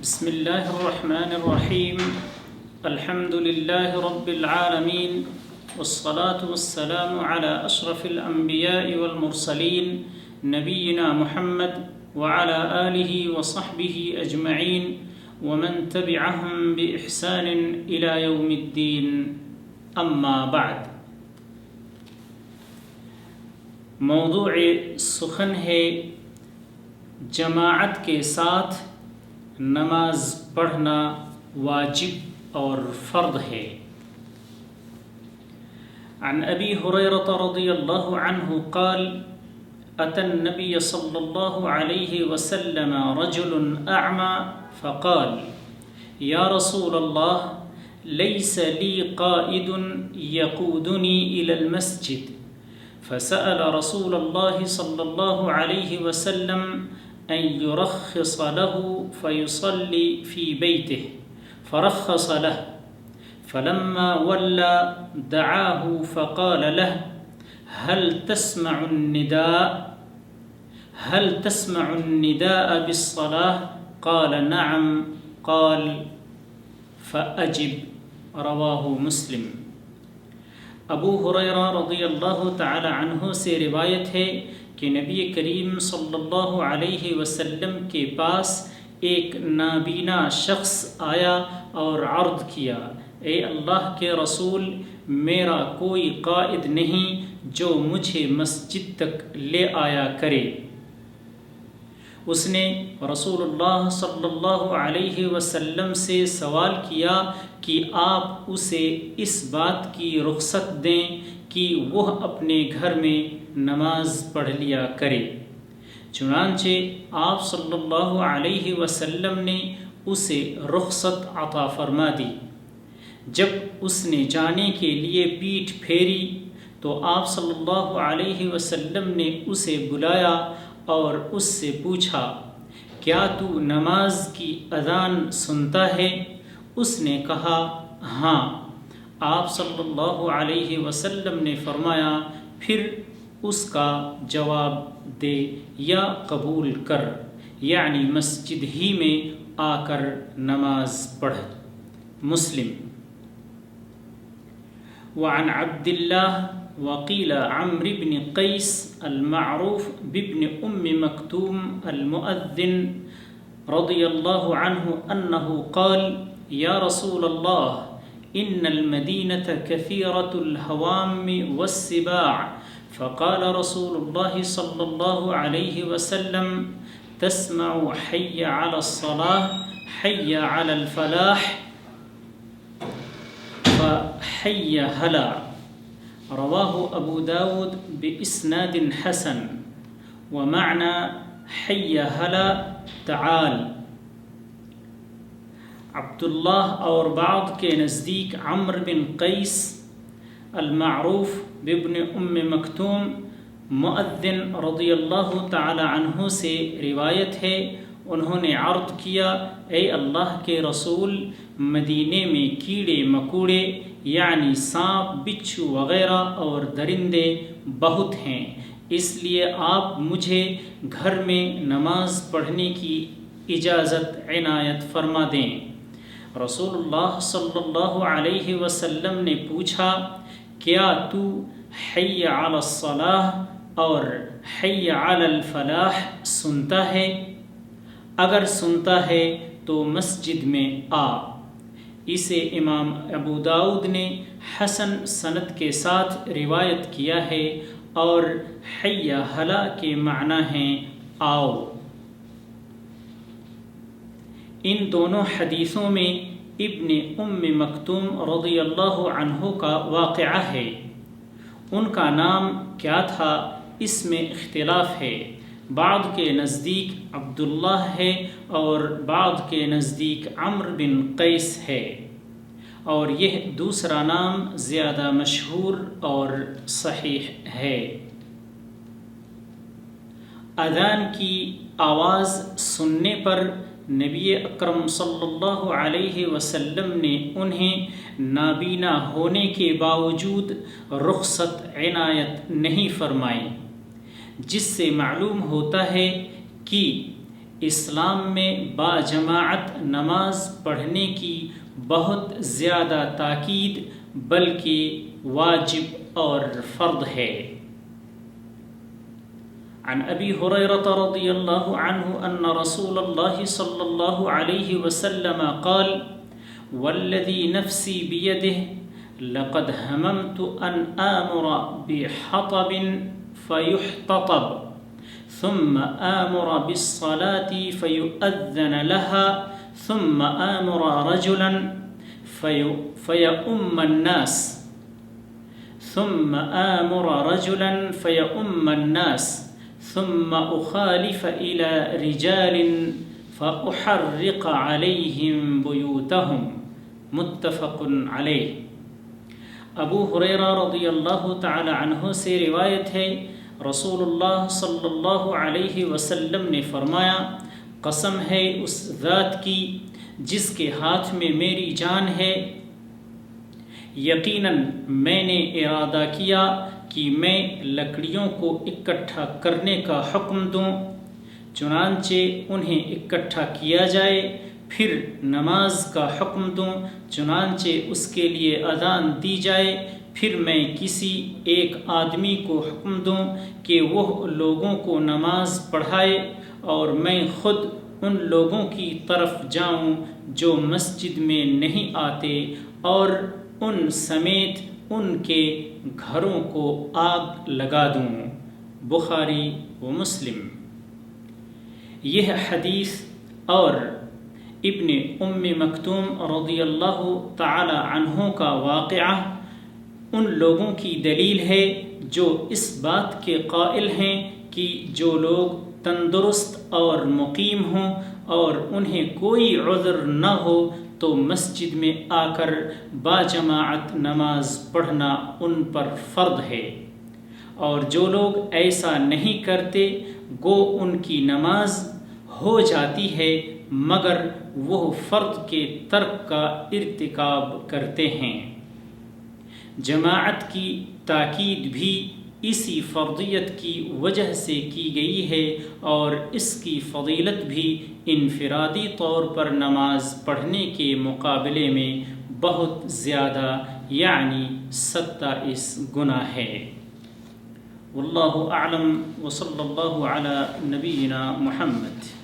بسم الله الرحمن الرحيم. الحمد لله رب العالمين، والصلاة والسلام على أشرف الأنبياء والمرسلين نبينا محمد وعلى آله وصحبه أجمعين ومن تبعهم بإحسان إلى يوم الدين. أما بعد، موضوع سخن ہے جماعت کے ساتھ نماز پڑھنا واجب اور فرض ہے۔ عن ابی ہریرہ رضی اللہ عنہ قال اتى النبي صلى الله عليه وسلم رجل اعمى فقال يا رسول الله ليس لي قائد يقودني الى المسجد، فسأل رسول الله صلى الله عليه وسلم أن يرخص له فيصلي في بيته، فرخص له، فلما ولى دعاه فقال له هل تسمع النداء بالصلاة؟ قال نعم. قال فأجب. رواه مسلم۔ ابو ہریرہ رضی اللہ تعالی عنہ سے روایت ہے کہ نبی کریم صلی اللہ علیہ وسلم کے پاس ایک نابینا شخص آیا اور عرض کیا، اے اللہ کے رسول، میرا کوئی قائد نہیں جو مجھے مسجد تک لے آیا کرے۔ اس نے رسول اللہ صلی اللہ علیہ وسلم سے سوال کیا کہ آپ اسے اس بات کی رخصت دیں کہ وہ اپنے گھر میں نماز پڑھ لیا کرے۔ چنانچہ آپ صلی اللہ علیہ وسلم نے اسے رخصت عطا فرما دی۔ جب اس نے جانے کے لیے پیٹھ پھیری تو آپ صلی اللہ علیہ وسلم نے اسے بلایا اور اس سے پوچھا، کیا تو نماز کی اذان سنتا ہے؟ اس نے کہا، ہاں۔ آپ صلی اللہ علیہ وسلم نے فرمایا، پھر اس کا جواب دے یا قبول کر، یعنی مسجد ہی میں آ کر نماز پڑھ۔ مسلم۔ وعن عبد اللہ وقیل عمرو بن قیس المعروف بابن ام مکتوم المؤذن رضی اللہ عنہ انہ قال یا رسول اللہ ان المدینة كثيرة الهوام والسباع، فقال رسول الله صلى الله عليه وسلم تسمع حي على الصلاة حي على الفلاح فحي هلا۔ رواه ابو داود باسناد حسن، ومعنى حي هلا تعال۔ عبداللہ اور بعض کے نزدیک عمرو بن قیس المعروف بابن ام مکتوم مؤذن رضی اللہ تعالی عنہ سے روایت ہے، انہوں نے عرض کیا، اے اللہ کے رسول، مدینے میں کیڑے مکوڑے یعنی سانپ، بچھو وغیرہ اور درندے بہت ہیں، اس لیے آپ مجھے گھر میں نماز پڑھنے کی اجازت عنایت فرما دیں۔ رسول اللہ صلی اللہ علیہ وسلم نے پوچھا، کیا تو حی علی الصلاح اور حی علی الفلاح سنتا ہے؟ اگر سنتا ہے تو مسجد میں آ۔ اسے امام ابو داؤد نے حسن سند کے ساتھ روایت کیا ہے اور حی ہلا کے معنی ہیں آؤ۔ ان دونوں حدیثوں میں ابن ام مکتوم رضی اللہ عنہ کا واقعہ ہے۔ ان کا نام کیا تھا اس میں اختلاف ہے، بعض کے نزدیک عبداللہ ہے اور بعض کے نزدیک عمرو بن قیس ہے، اور یہ دوسرا نام زیادہ مشہور اور صحیح ہے۔ اذان کی آواز سننے پر نبی اکرم صلی اللہ علیہ وسلم نے انہیں نابینا ہونے کے باوجود رخصت عنایت نہیں فرمائی، جس سے معلوم ہوتا ہے کہ اسلام میں باجماعت نماز پڑھنے کی بہت زیادہ تاکید بلکہ واجب اور فرض ہے۔ عن ابی ہریرہ رضی اللہ عنہ ان رسول اللہ صلی اللہ علیہ وسلم قال والذی نفسی بیدہ لقد ہممت ان آمر بحطب فیحتطب ثم آمر بالصلاة فيؤذن لها ثم آمر رجلا فيؤم الناس ثم آمر رجلا فيؤم الناس ثم أخالف إلى رجال فأحرق عليهم بيوتهم متفق علیہ۔ ابو ہریرہ رضی اللہ تعالی عنہ سے روایت ہے، رسول اللہ صلی اللہ علیہ وسلم نے فرمایا، قسم ہے اس ذات کی جس کے ہاتھ میں میری جان ہے، یقیناً میں نے ارادہ کیا کہ میں لکڑیوں کو اکٹھا کرنے کا حکم دوں، چنانچہ انہیں اکٹھا کیا جائے، پھر نماز کا حکم دوں، چنانچہ اس کے لیے اذان دی جائے، پھر میں کسی ایک آدمی کو حکم دوں کہ وہ لوگوں کو نماز پڑھائے، اور میں خود ان لوگوں کی طرف جاؤں جو مسجد میں نہیں آتے، اور ان سمیت ان کے گھروں کو آگ لگا دوں۔ بخاری و مسلم۔ یہ حدیث اور ابن ام مکتوم رضی اللہ تعالی عنہ کا واقعہ ان لوگوں کی دلیل ہے جو اس بات کے قائل ہیں کہ جو لوگ تندرست اور مقیم ہوں اور انہیں کوئی عذر نہ ہو تو مسجد میں آ کر باجماعت نماز پڑھنا ان پر فرض ہے، اور جو لوگ ایسا نہیں کرتے گو ان کی نماز ہو جاتی ہے مگر وہ فرض کے ترک کا ارتکاب کرتے ہیں۔ جماعت کی تاکید بھی اسی فرضیت کی وجہ سے کی گئی ہے، اور اس کی فضیلت بھی انفرادی طور پر نماز پڑھنے کے مقابلے میں بہت زیادہ یعنی 27 گنا ہے۔ واللہ اعلم وصلی اللہ علی نبینا محمد۔